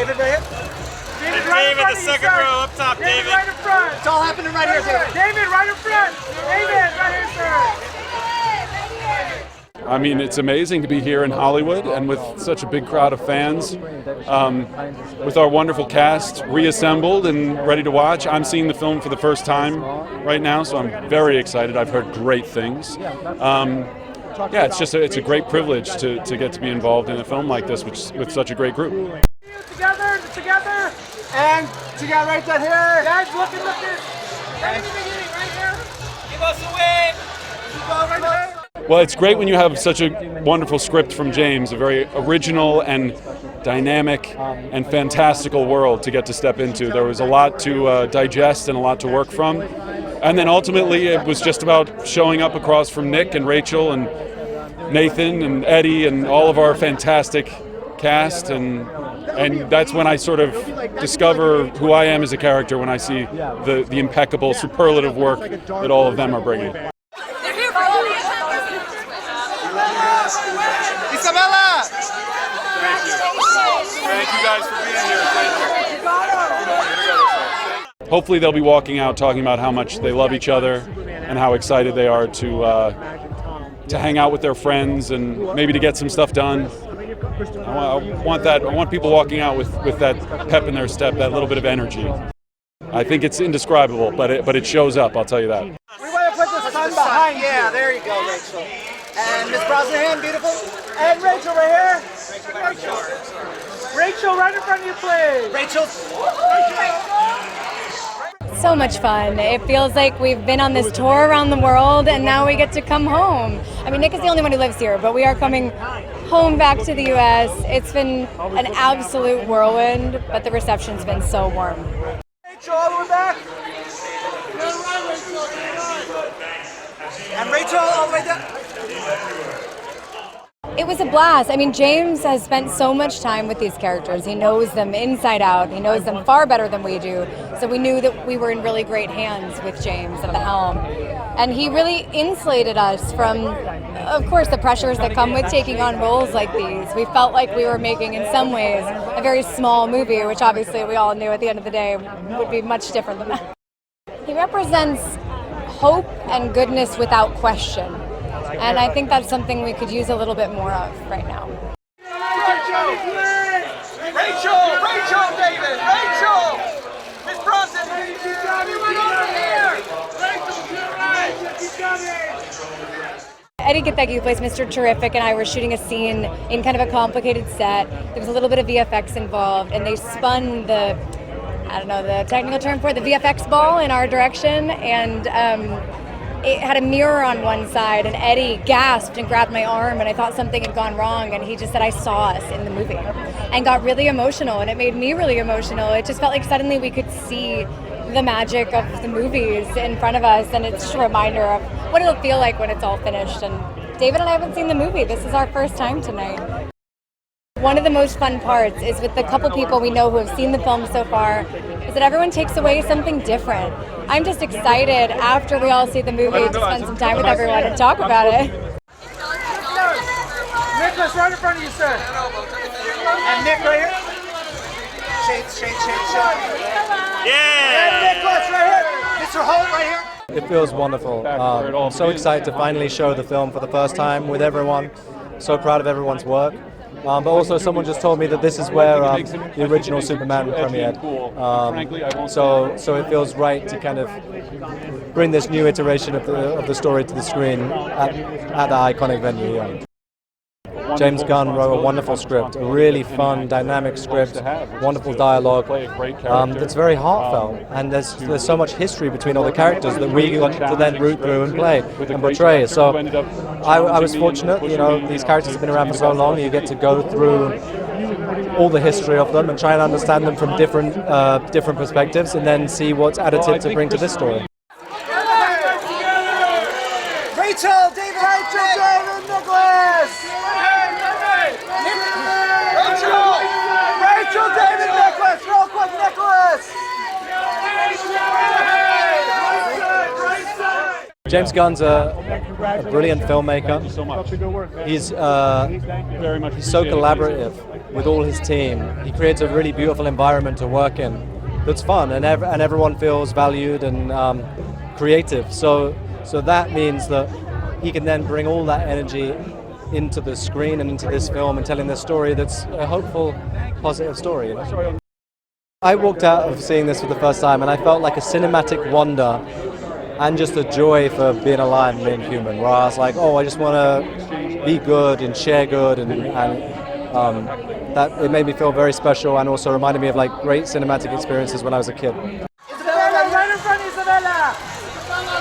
David right here. David, right in the second row up top, David. Right in front. It's all happening right here, David. David, right in front. David, right here, sir. I mean, it's amazing to be here in Hollywood and with such a big crowd of fans, with our wonderful cast reassembled and ready to watch. I'm seeing the film for the first time right now, so I'm very excited. I've heard great things. Yeah, it's a great privilege to get to be involved in a film like this with such a great group. Together, and together right down here. Guys, looking. Right in the beginning, right here. Give us a wave. Right there. Well, it's great when you have such a wonderful script from James, a very original and dynamic and fantastical world to get to step into. There was a lot to digest and a lot to work from. And then ultimately it was just about showing up across from Nick and Rachel and Nathan and Eddie and all of our fantastic cast. And that's when I sort of discover who I am as a character, when I see the impeccable, superlative work that all of them are bringing. Isabela! Thank you guys for being here. Thank you. Hopefully they'll be walking out talking about how much they love each other and how excited they are to hang out with their friends and maybe to get some stuff done. I want people walking out with that pep in their step, that little bit of energy. I think it's indescribable, but it shows up, I'll tell you that. We want to put the sun behind. Yeah, there you go, Rachel. And Miss Brosnahan, beautiful. And Rachel right here. Rachel, right in front of you, please. Rachel. So much fun. It feels like we've been on this tour around the world and now we get to come home. I mean, Nick is the only one who lives here, but we are coming home back to the U.S. It's been an absolute whirlwind, but the reception's been so warm. Rachel, all the way back. And Rachel, all the way down. It was a blast. I mean, James has spent so much time with these characters. He knows them inside out. He knows them far better than we do. So we knew that we were in really great hands with James at the helm. And he really insulated us from, of course, the pressures that come with taking on roles like these. We felt like we were making, in some ways, a very small movie, which obviously we all knew at the end of the day would be much different than that. He represents hope and goodness without question. And I think that's something we could use a little bit more of right now. Rachel, David, Rachel! Miss Bronson! Eddie Gathegi, who plays Mr. Terrific, and I were shooting a scene in kind of a complicated set. There was a little bit of VFX involved, and they spun the technical term for it, the VFX ball in our direction, and it had a mirror on one side, and Eddie gasped and grabbed my arm, and I thought something had gone wrong, and he just said, "I saw us in the movie," and got really emotional, and it made me really emotional. It just felt like suddenly we could see the magic of the movies in front of us, and it's just a reminder of what it'll feel like when it's all finished. And David and I haven't seen the movie. This is our first time tonight. One of the most fun parts is with the couple people we know who have seen the film so far, is that everyone takes away something different. I'm just excited after we all see the movie to spend some time with everyone and talk about it. Nicholas, right in front of you, sir. And Nick right here. Shade. Yeah! And Nicholas right here. Mr. Holt right here. It feels wonderful. I'm so excited to finally show the film for the first time with everyone. So proud of everyone's work. But also someone just told me that this is where the original Superman premiered. So it feels right to kind of bring this new iteration of the story to the screen at the iconic venue here. James Gunn wrote a wonderful script, a really fun, dynamic script, wonderful dialogue that's very heartfelt, and there's so much history between all the characters that we got to then root through and play and portray. So I was fortunate, these characters have been around for so long, you get to go through all the history of them and try and understand them from different perspectives and then see what's additive to bring to this story. Rachel, David, Nicholas! Rachel, David, Nicholas! Real quick, Nicholas! James Gunn's a brilliant filmmaker. He's so collaborative with all his team. He creates a really beautiful environment to work in that's fun, and everyone feels valued and creative. So that means that he can then bring all that energy into the screen and into this film and telling this story that's a hopeful, positive story. You know? I walked out of seeing this for the first time and I felt like a cinematic wonder and just a joy for being alive and being human, where I was like, oh, I just want to be good and share good, and that it made me feel very special and also reminded me of like great cinematic experiences when I was a kid. Isabela, right in front, Isabela!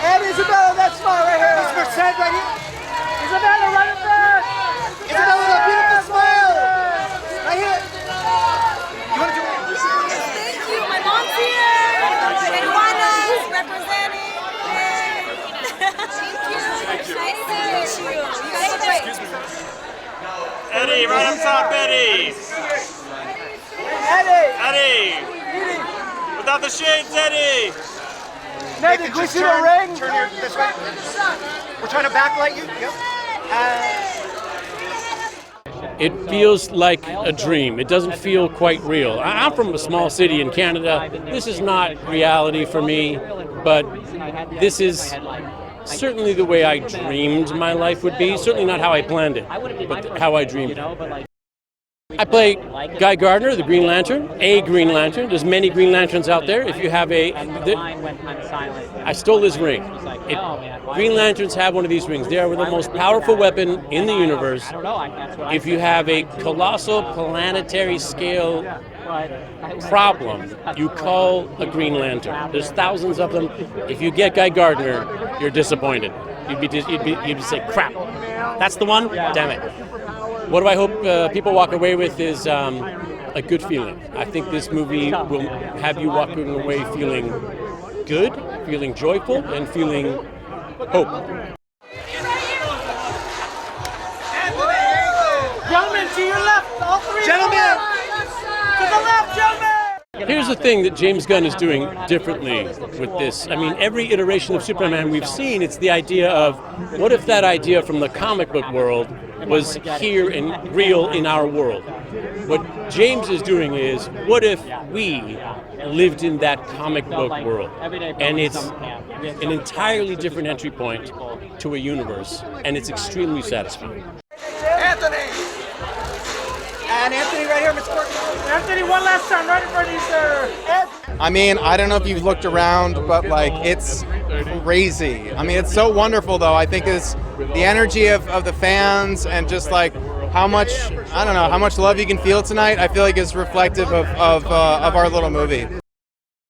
And Isabela, that smile right here! It's Merced right here! Isabela, right in front! Isabela, that beautiful smile! Right here! You want to do it? Thank you, my mom's here! Eduardo's representing! Thank you! Nice to meet you! You guys are great! Eddie, right up top, Eddie! Eddie! Without the shades, Eddie! Eddie, can we see the ring? Turn your, this way. We're trying to backlight you. Yep. It feels like a dream. It doesn't feel quite real. I'm from a small city in Canada. This is not reality for me, but this is certainly the way I dreamed my life would be. Certainly not how I planned it, but how I dreamed it. I play Guy Gardner, the Green Lantern, a Green Lantern. There's many Green Lanterns out there. If you have I stole this ring. Green Lanterns have one of these rings. They are the most powerful weapon in the universe. If you have a colossal planetary scale problem, you call a Green Lantern. There's thousands of them. If you get Guy Gardner, you're disappointed. You'd say, crap. That's the one? Damn it. What do I hope people walk away with is a good feeling. I think this movie will have you walking away feeling good, feeling joyful, and feeling hope. Gentlemen, to your left, all three. Gentlemen, to the left, gentlemen. Here's the thing that James Gunn is doing differently with this. I mean, every iteration of Superman we've seen, it's the idea of, what if that idea from the comic book world was here and real in our world? What James is doing is, what if we lived in that comic book world? And it's an entirely different entry point to a universe, and it's extremely satisfying. Anthony! And Anthony right here, Mr. Courtney. Anthony, one last time, right in front of you, sir. I mean, I don't know if you've looked around, but like, it's crazy. I mean, it's so wonderful, though. I think it's the energy of the fans and just like how much, I don't know, how much love you can feel tonight. I feel like it's reflective of our little movie.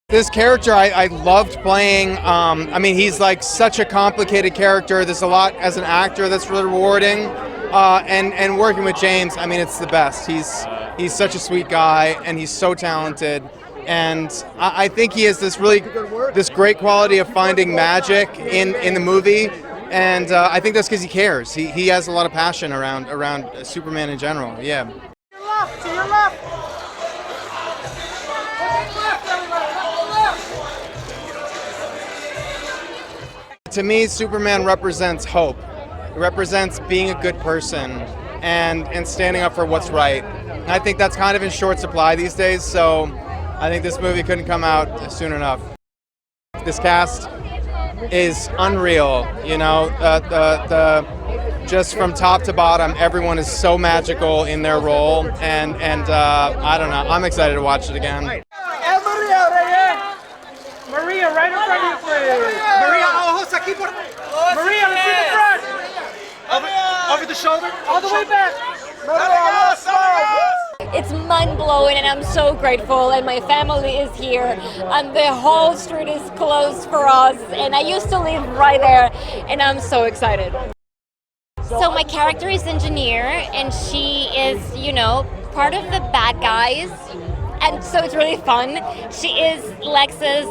This character I loved playing. I mean, he's like such a complicated character. There's a lot as an actor that's really rewarding. And working with James, I mean, it's the best. He's such a sweet guy, and he's so talented. And I think he has this great quality of finding magic in the movie. And I think that's because he cares. He has a lot of passion around Superman in general. Yeah. To your left, to your left. To me, Superman represents hope. It represents being a good person and standing up for what's right. And I think that's kind of in short supply these days, so I think this movie couldn't come out soon enough. This cast is unreal, you know, just from top to bottom, everyone is so magical in their role, and I don't know, I'm excited to watch it again. And María right here. María right in front of you, please. María, ojos aquí por... María, let's see the front. Over the shoulder, all the way back. It's mind-blowing, and I'm so grateful, and my family is here, and the whole street is closed for us, and I used to live right there, and I'm so excited. So my character is Engineer, and she is, you know, part of the bad guys, and so it's really fun. She is Lex's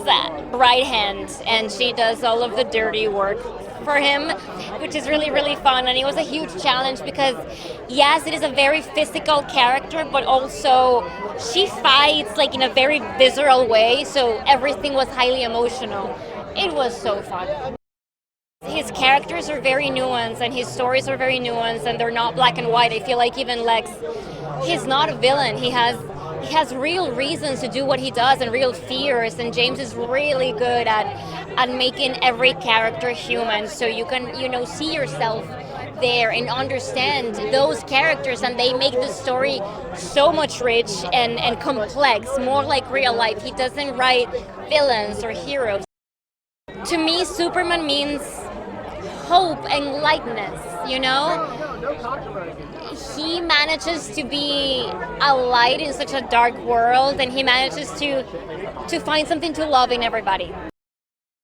right hand, and she does all of the dirty work for him, which is really, really fun. And it was a huge challenge because, yes, it is a very physical character, but also she fights like in a very visceral way, so everything was highly emotional. It was so fun. His characters are very nuanced and his stories are very nuanced and they're not black and white. I feel like even Lex, he's not a villain. He has real reasons to do what he does and real fears, and James is really good at making every character human, so you can, you know, see yourself there and understand those characters, and they make the story so much rich and complex, more like real life. He doesn't write villains or heroes. To me, Superman means hope and lightness, you know? He manages to be a light in such a dark world, and he manages to find something to love in everybody.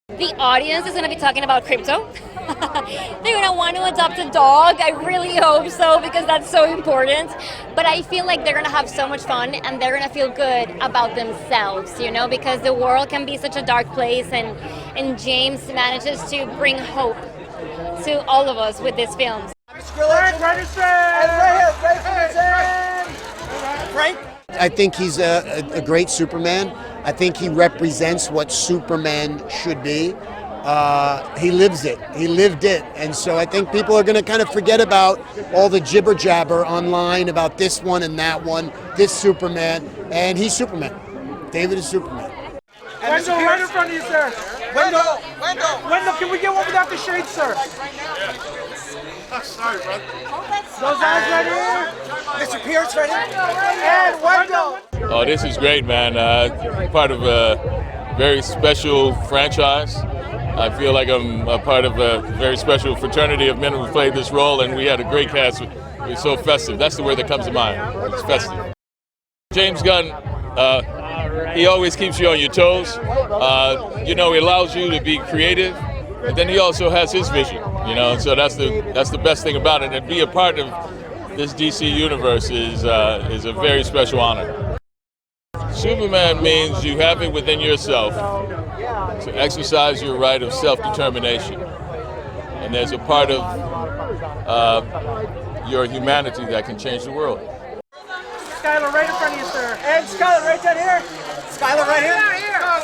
The audience is going to be talking about crypto. They're going to want to adopt a dog. I really hope so, because that's so important. But I feel like they're going to have so much fun, and they're going to feel good about themselves, you know, because the world can be such a dark place, and James manages to bring hope to all of us with this film. Frank? I think he's a great Superman. I think he represents what Superman should be. He lives it. He lived it. And so I think people are going to kind of forget about all the jibber jabber online about this one and that one, this Superman. And he's Superman. David is Superman. Wendell, right in front of you, sir. Wendell, can we get one without the shades, sir? Sorry, brother. Those eyes right here. Mr. Pierce right here. And Wendell. Oh, this is great, man. Part of a very special franchise. I feel like I'm a part of a very special fraternity of men who played this role, and we had a great cast. It was so festive. That's the word that comes to mind. It's festive. James Gunn, he always keeps you on your toes. You know, he allows you to be creative, but then he also has his vision. You know, so that's the best thing about it. And be a part of this DC universe is a very special honor. Superman means you have it within yourself to exercise your right of self-determination. And there's a part of your humanity that can change the world. Skyler right in front of you, sir. And Skyler right down here. Skyler right here.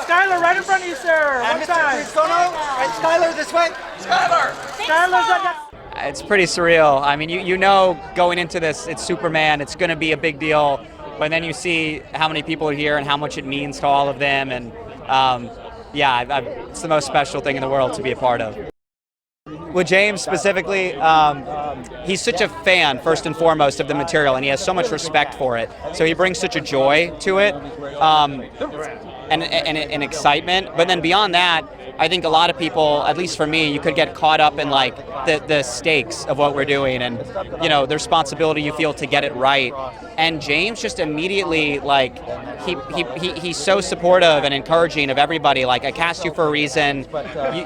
Skyler right in front of you, sir. And One time. Gisondo. And Skyler this way. Skyler's on that. It's pretty surreal. I mean, you know going into this, it's Superman, it's going to be a big deal, but then you see how many people are here and how much it means to all of them, and it's the most special thing in the world to be a part of. With James specifically, he's such a fan, first and foremost, of the material, and he has so much respect for it. So he brings such a joy to it and excitement. But then beyond that, I think a lot of people, at least for me, you could get caught up in like the stakes of what we're doing and, you know, the responsibility you feel to get it right. And James just immediately, like, he's so supportive and encouraging of everybody. Like, I cast you for a reason.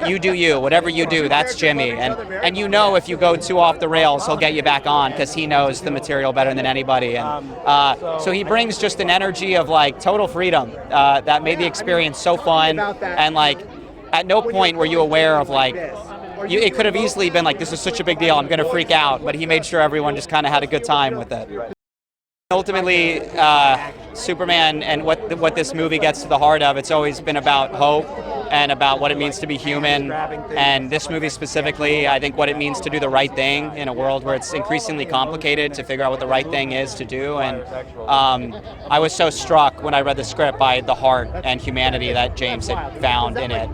You do you. Whatever you do, that's Jimmy. And you know if you go too off the rails, he'll get you back on because he knows the material better than anybody. And so he brings just an energy of, like, total freedom that made the experience so fun. And, like, at no point were you aware of, like, it could have easily been like, this is such a big deal, I'm going to freak out. But he made sure everyone just kind of had a good time with it. Ultimately, Superman and what this movie gets to the heart of, it's always been about hope and about what it means to be human. And this movie specifically, I think what it means to do the right thing in a world where it's increasingly complicated to figure out what the right thing is to do. And I was so struck when I read the script by the heart and humanity that James had found in it.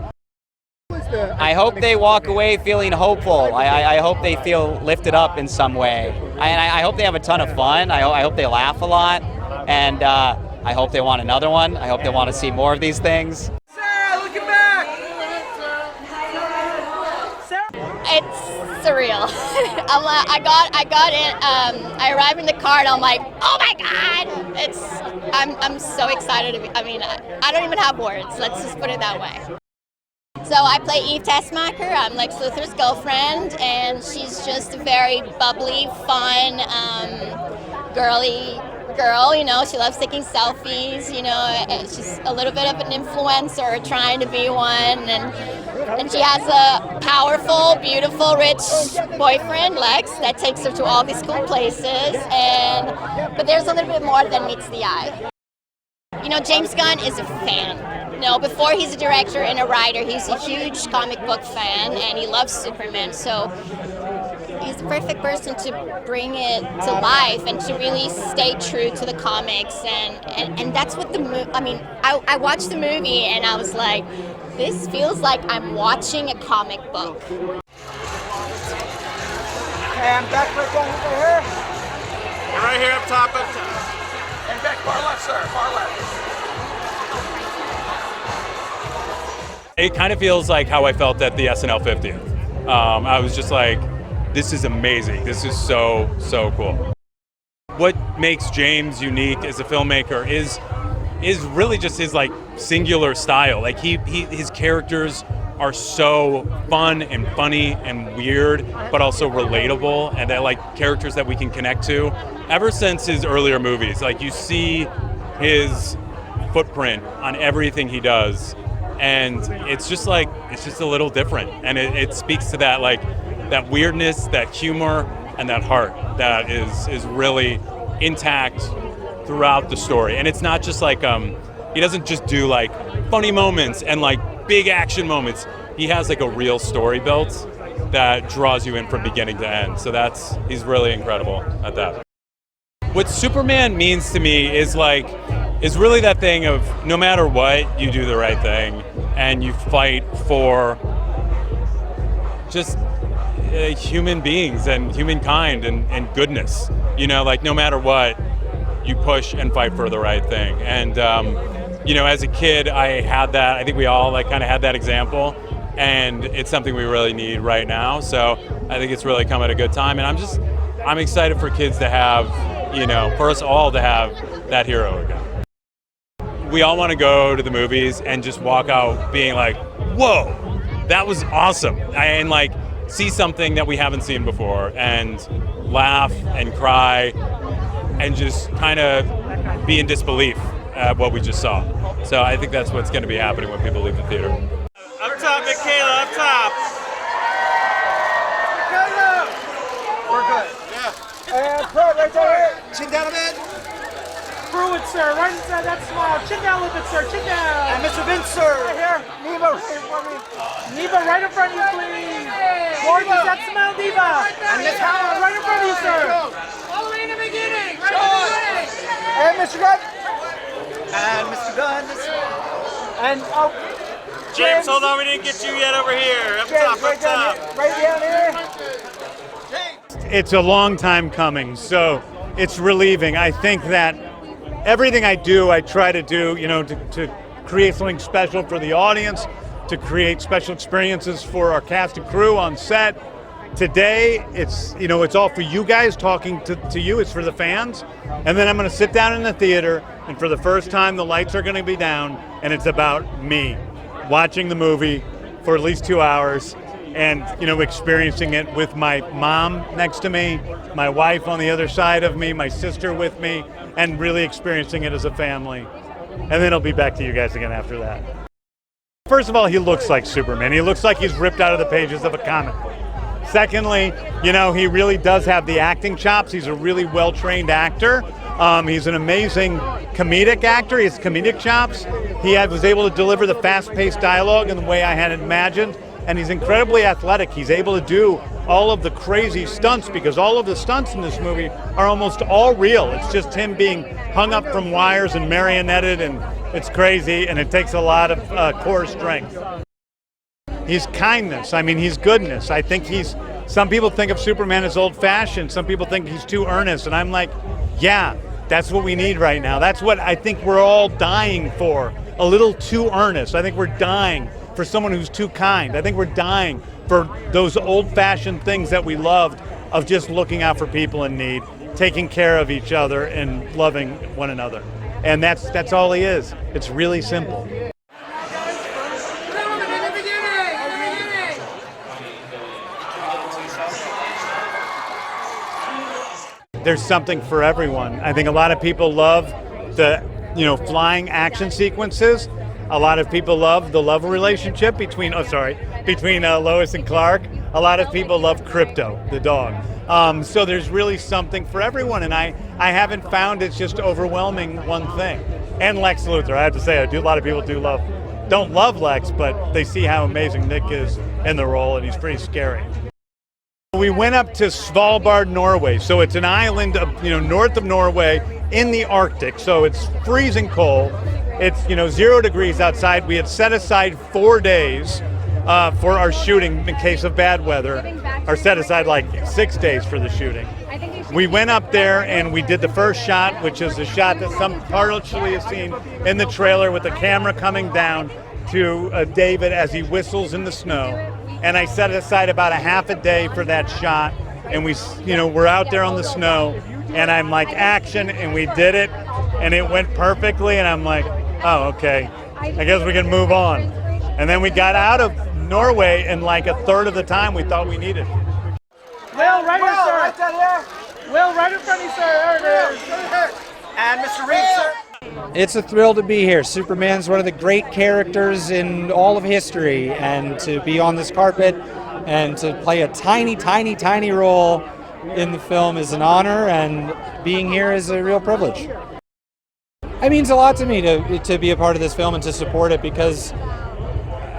I hope they walk away feeling hopeful. I hope they feel lifted up in some way. And I hope they have a ton of fun. I hope they laugh a lot. And I hope they want another one. I hope they want to see more of these things. Sara, looking back. It's surreal. I got it. I arrived in the car and I'm like, oh my God! I'm so excited. I don't even have words. Let's just put it that way. So I play Eve Tessmacher. I'm Lex Luthor's girlfriend, and she's just a very bubbly, fun, girly girl. You know, she loves taking selfies. You know, she's a little bit of an influencer, trying to be one, and she has a powerful, beautiful, rich boyfriend, Lex, that takes her to all these cool places. But there's a little bit more than meets the eye. You know, James Gunn is a fan. before he's a director and a writer, he's a huge comic book fan and he loves Superman. So he's the perfect person to bring it to life and to really stay true to the comics. And that's what the movie, I mean, I watched the movie and I was like, this feels like I'm watching a comic book. And Beck, right down over here. Right here up top. And Beck, far left, sir, far left. It kind of feels like how I felt at the SNL 50th. I was just like, this is amazing. This is so cool. What makes James unique as a filmmaker is really just his like singular style. Like his characters are so fun and funny and weird, but also relatable, and they're like characters that we can connect to. Ever since his earlier movies, like you see his footprint on everything he does, and it's just a little different, and it speaks to that like that weirdness, that humor, and that heart that is really intact throughout the story. And it's not just like he doesn't just do like funny moments and like big action moments. He has like a real story built that draws you in from beginning to end. So he's really incredible at that. What Superman means to me is really that thing of no matter what, you do the right thing and you fight for just human beings and humankind and goodness. You know, like no matter what, you push and fight for the right thing. And as a kid, I had that. I think we all like kind of had that example, and it's something we really need right now. So I think it's really come at a good time, and I'm excited for kids to have, for us all to have that hero again. We all want to go to the movies and just walk out being like, whoa, that was awesome, and like see something that we haven't seen before, and laugh and cry, and just kind of be in disbelief at what we just saw. So I think that's what's going to be happening when people leave the theater. Up top, Mikaela, up top. Mikaela! We're good. Yeah. And Pruitt, right there. Chin down a bit. Pruitt, sir, right inside that smile. Chin down a little bit, sir, chin down. And Mr. Vince, sir. Right here. Neva, right for me. Neva, right in front of you, please. Gorgeous, that smile, Neva. And Miss Howell, right in front of you, sir. All the way in the beginning. Right in the beginning. And Mr. Gunn. And Mr. Gunn. And, James, hold on, we didn't get you yet over here. Up top, up top. Right down here. It's a long time coming, so it's relieving. I think that everything I do, I try to do, to create something special for the audience, to create special experiences for our cast and crew on set. Today, it's all for you guys, talking to you. It's for the fans. And then I'm going to sit down in the theater, and for the first time, the lights are going to be down, and it's about me watching the movie for at least 2 hours and, experiencing it with my mom next to me, my wife on the other side of me, my sister with me, and really experiencing it as a family. And then I'll be back to you guys again after that. First of all, he looks like Superman. He looks like he's ripped out of the pages of a comic book. Secondly, he really does have the acting chops. He's a really well-trained actor. He's an amazing comedic actor. He has comedic chops. He was able to deliver the fast-paced dialogue in the way I had imagined. And he's incredibly athletic. He's able to do all of the crazy stunts, because all of the stunts in this movie are almost all real. It's just him being hung up from wires and marionetted, and it's crazy, and it takes a lot of core strength. He's kindness. I mean, he's goodness. I think some people think of Superman as old-fashioned. Some people think he's too earnest. And I'm like, yeah, that's what we need right now. That's what I think we're all dying for. A little too earnest. I think we're dying for someone who's too kind. I think we're dying for those old-fashioned things that we loved, of just looking out for people in need, taking care of each other, and loving one another. And that's all he is. It's really simple. There's something for everyone. I think a lot of people love the, flying action sequences. A lot of people love the love relationship between Lois and Clark. A lot of people love Crypto, the dog. So there's really something for everyone, and I haven't found it's just overwhelming one thing. And Lex Luthor, I have to say, a lot of people do love don't love Lex, but they see how amazing Nick is in the role, and he's pretty scary. We went up to Svalbard, Norway. So it's an island north of Norway in the Arctic. So it's freezing cold. It's 0 degrees outside. We had set aside 4 days for our shooting in case of bad weather, or set aside like 6 days for the shooting. We went up there and we did the first shot, which is the shot that some partially has seen in the trailer, with the camera coming down to David as he whistles in the snow. And I set aside about a half a day for that shot, and we're out there on the snow, and I'm like, action, and we did it, and it went perfectly, and I'm like, oh, okay, I guess we can move on. And then we got out of Norway in like a third of the time we thought we needed. Will, right here, sir. Right down here. Will, right in front of you, sir. There it is. And Mr. Reeve, sir. It's a thrill to be here. Superman's one of the great characters in all of history, and to be on this carpet and to play a tiny, tiny, tiny role in the film is an honor, and being here is a real privilege. It means a lot to me to be a part of this film and to support it, because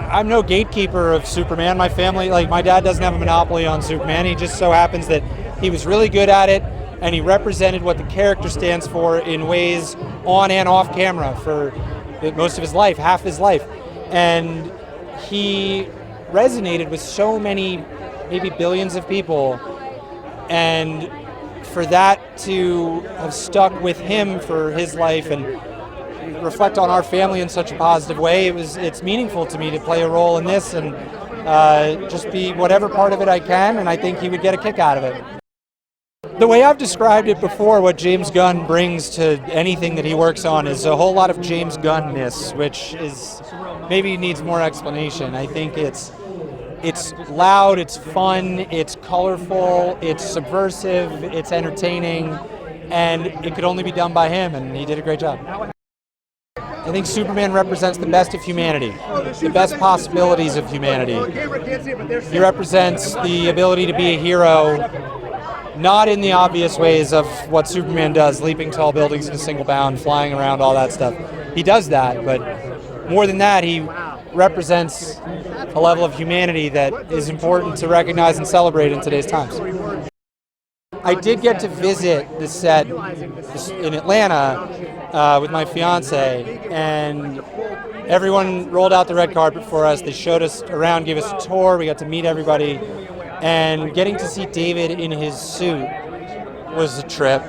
I'm no gatekeeper of Superman. My family, like my dad, doesn't have a monopoly on Superman. He just so happens that he was really good at it, and he represented what the character stands for in ways on and off camera for most of his life, half his life. And he resonated with so many, maybe billions of people. And for that to have stuck with him for his life and reflect on our family in such a positive way, it's meaningful to me to play a role in this and just be whatever part of it I can, and I think he would get a kick out of it. The way I've described it before, what James Gunn brings to anything that he works on is a whole lot of James Gunn-ness, which is maybe needs more explanation. I think it's loud, it's fun, it's colorful, it's subversive, it's entertaining, and it could only be done by him, and he did a great job. I think Superman represents the best of humanity, the best possibilities of humanity. He represents the ability to be a hero, not in the obvious ways of what Superman does, leaping tall buildings in a single bound, flying around, all that stuff. He does that, but more than that, he represents a level of humanity that is important to recognize and celebrate in today's times. I did get to visit the set in Atlanta with my fiance, and everyone rolled out the red carpet for us. They showed us around, gave us a tour, we got to meet everybody. And getting to see David in his suit was a trip.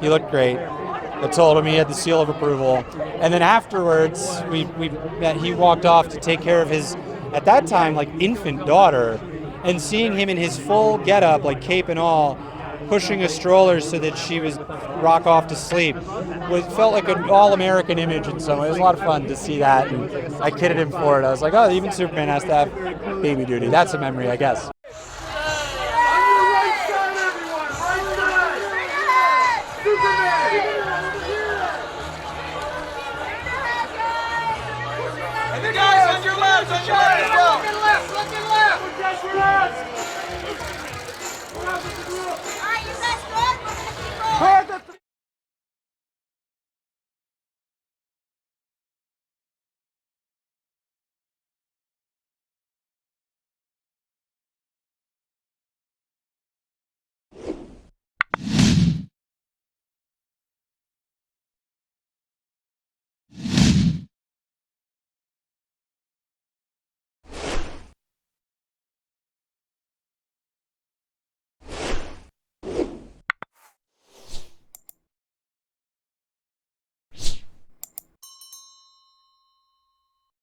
He looked great. I told him he had the seal of approval. And then afterwards, he walked off to take care of his, at that time, like infant daughter. And seeing him in his full getup, like cape and all, pushing a stroller so that she was rock off to sleep, felt like an all-American image in some way. It was a lot of fun to see that, and I kidded him for it. I was like, oh, even Superman has to have baby duty. That's a memory, I guess. And the guys on your left,